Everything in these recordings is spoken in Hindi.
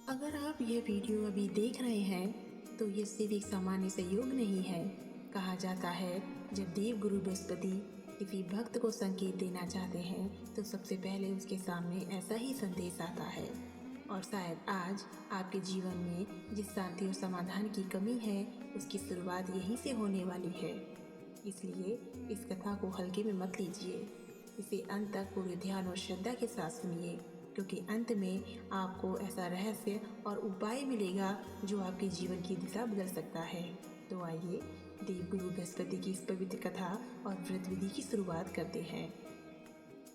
अगर आप यह वीडियो अभी देख रहे हैं तो ये सिर्फ एक सामान्य संयोग नहीं है। कहा जाता है जब देव गुरु बृहस्पति किसी भक्त को संकेत देना चाहते हैं तो सबसे पहले उसके सामने ऐसा ही संदेश आता है। और शायद आज आपके जीवन में जिस शांति और समाधान की कमी है उसकी शुरुआत यहीं से होने वाली है। इसलिए इस कथा को हल्के में मत लीजिए, इसे अंत तक पूरे ध्यान और श्रद्धा के साथ सुनिए, क्योंकि अंत में आपको ऐसा रहस्य और उपाय मिलेगा जो आपके जीवन की दिशा बदल सकता है। तो आइए देवगुरु बृहस्पति की इस पवित्र कथा और व्रत विधि की शुरुआत करते हैं।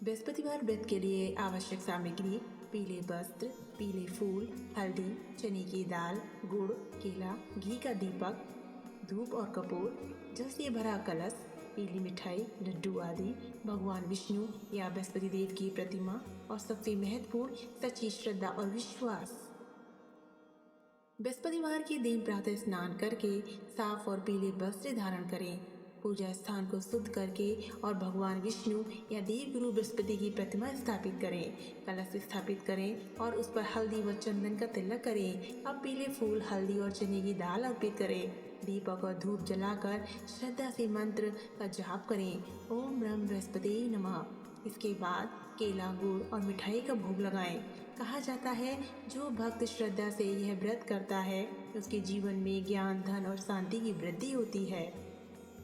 बृहस्पतिवार व्रत के लिए आवश्यक सामग्री: पीले वस्त्र, पीले फूल, हल्दी, चने की दाल, गुड़, केला, घी का दीपक, धूप और कपूर, जल से भरा कलश, पीली मिठाई, लड्डू आदि, भगवान विष्णु या बृहस्पति देव की प्रतिमा और सबसे महत्वपूर्ण सच्ची श्रद्धा और विश्वास। बृहस्पतिवार के दिन प्रातः स्नान करके साफ और पीले वस्त्र धारण करें। पूजा स्थान को शुद्ध करके और भगवान विष्णु या देवगुरु बृहस्पति की प्रतिमा स्थापित करें। कलश स्थापित करें और उस पर हल्दी व चंदन का तिलक करें। अब पीले फूल, हल्दी और चने की दाल अर्पित करें। दीपक और धूप जलाकर श्रद्धा से मंत्र का जाप करें, ओम ब्रह्म बृहस्पति नमः। इसके बाद केला, गुड़ और मिठाई का भोग लगाएं। कहा जाता है जो भक्त श्रद्धा से यह व्रत करता है उसके जीवन में ज्ञान, धन और शांति की वृद्धि होती है।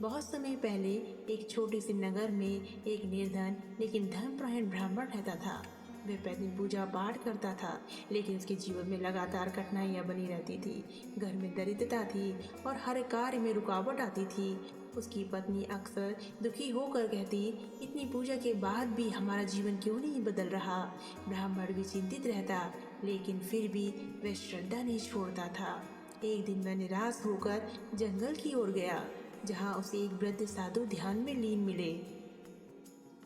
बहुत समय पहले एक छोटे से नगर में एक निर्धन लेकिन धर्मपरायण ब्राह्मण रहता था। वह प्रतिदिन पूजा पाठ करता था, लेकिन उसके जीवन में लगातार कठिनाइयाँ बनी रहती थी। घर में दरिद्रता थी और हर कार्य में रुकावट आती थी। उसकी पत्नी अक्सर दुखी होकर कहती, इतनी पूजा के बाद भी हमारा जीवन क्यों नहीं बदल रहा। ब्राह्मण भी चिंतित रहता, लेकिन फिर भी वह श्रद्धा नहीं छोड़ता था। एक दिन वह निराश होकर जंगल की ओर गया, जहाँ उसे एक वृद्ध साधु ध्यान में लीन मिले।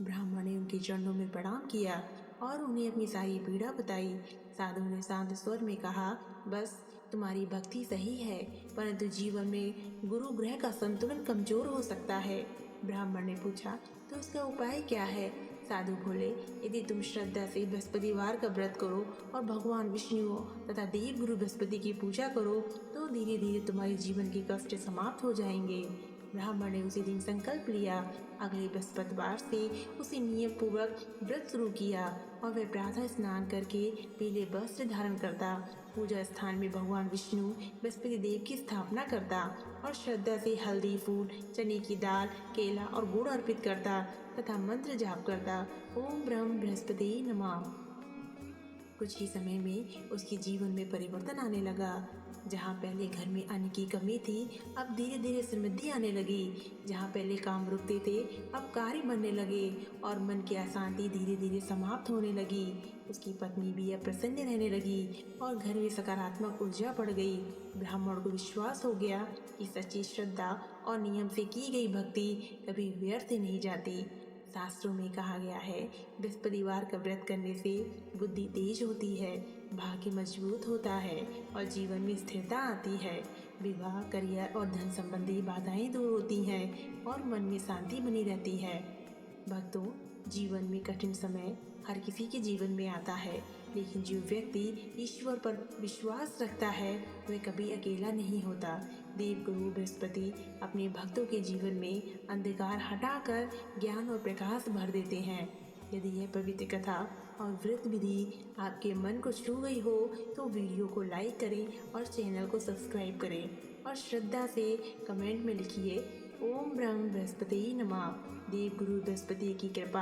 ब्राह्मण ने उनके चरणों में प्रणाम किया और उन्हें अपनी सारी पीड़ा बताई। साधु ने शांत स्वर में कहा, बस तुम्हारी भक्ति सही है, परंतु जीवन में गुरु ग्रह का संतुलन कमजोर हो सकता है। ब्राह्मण ने पूछा, तो इसका उपाय क्या है? साधु बोले, यदि तुम श्रद्धा से बृहस्पतिवार का व्रत करो और भगवान विष्णु तथा देव गुरु बृहस्पति की पूजा करो तो धीरे धीरे तुम्हारे जीवन के कष्ट समाप्त हो जाएंगे। ब्राह्मण ने उसी दिन संकल्प लिया। अगले बृहस्पतिवार से उसे नियम पूर्वक व्रत शुरू किया और वह प्रातः स्नान करके पीले वस्त्र धारण करता, पूजा स्थान में भगवान विष्णु बृहस्पति देव की स्थापना करता और श्रद्धा से हल्दी, फूल, चने की दाल, केला और गुड़ अर्पित करता तथा मंत्र जाप करता, ओम ब्रह्म बृहस्पति नमः। कुछ ही समय में उसके जीवन में परिवर्तन आने लगा। जहाँ पहले घर में अन्न की कमी थी, अब धीरे धीरे समृद्धि आने लगी। जहाँ पहले काम रुकते थे, अब कार्य बनने लगे और मन की अशांति धीरे धीरे समाप्त होने लगी। उसकी पत्नी भी अब प्रसन्न रहने लगी और घर में सकारात्मक ऊर्जा बढ़ गई। ब्राह्मण को विश्वास हो गया कि सच्ची श्रद्धा और नियम से की गई भक्ति कभी व्यर्थ नहीं जाती। शास्त्रों में कहा गया है, बृहस्पतिवार का व्रत करने से बुद्धि तेज होती है, भाग्य मजबूत होता है और जीवन में स्थिरता आती है। विवाह, करियर और धन संबंधी बाधाएं दूर होती हैं और मन में शांति बनी रहती है। भक्तों, जीवन में कठिन समय हर किसी के जीवन में आता है, लेकिन जो व्यक्ति ईश्वर पर विश्वास रखता है वह कभी अकेला नहीं होता। देवगुरु बृहस्पति अपने भक्तों के जीवन में अंधकार हटाकर ज्ञान और प्रकाश भर देते हैं। यदि यह पवित्र कथा और व्रत विधि आपके मन को छू गई हो तो वीडियो को लाइक करें और चैनल को सब्सक्राइब करें और श्रद्धा से कमेंट में लिखिए, ओम ब्रह्म बृहस्पति नमः। देवगुरु बृहस्पति की कृपा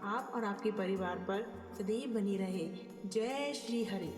आप और आपके परिवार पर सदैव बनी रहे। जय श्री हरि।